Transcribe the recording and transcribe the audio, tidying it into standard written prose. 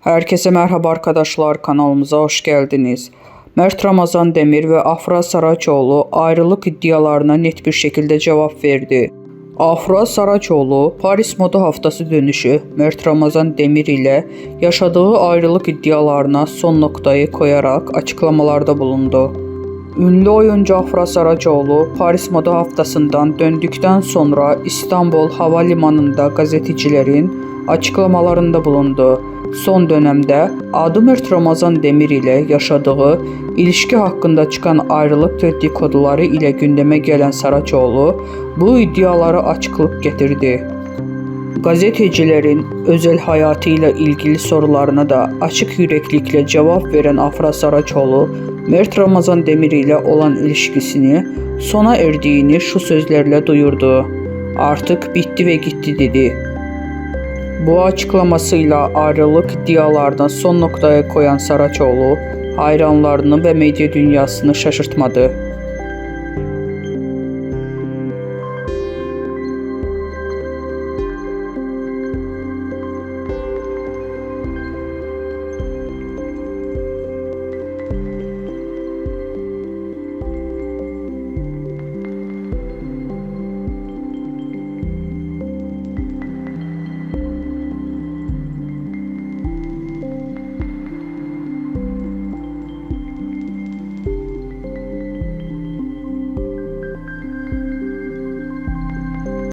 Herkese merhaba arkadaşlar, kanalımıza hoş geldiniz. Mert Ramazan Demir ve Afra Saraçoğlu ayrılık iddialarına net bir şekilde cevap verdi. Afra Saraçoğlu, Paris Moda Haftası dönüşü Mert Ramazan Demir ile yaşadığı ayrılık iddialarına son noktayı koyarak açıklamalarda bulundu. Ünlü oyuncu Afra Saraçoğlu, Paris Moda Haftası'ndan döndükten sonra İstanbul Havalimanı'nda gazetecilerin açıklamalarında bulundu. Son dönemde adı Mert Ramazan Demir ile yaşadığı ilişki hakkında çıkan ayrılık dedikoduları ile gündeme gelen Saraçoğlu bu iddialara açıklık getirdi. Gazetecilerin özel hayatıyla ilgili sorularına da açık yüreklilikle cevap veren Afra Saraçoğlu, Mert Ramazan Demir ile olan ilişkisini sona erdiğini şu sözlerle duyurdu. "Artık bitti ve gitti" dedi. Bu açıklamasıyla ayrılık iddialarına son noktaya koyan Saraçoğlu, hayranlarını ve medya dünyasını şaşırtmadı.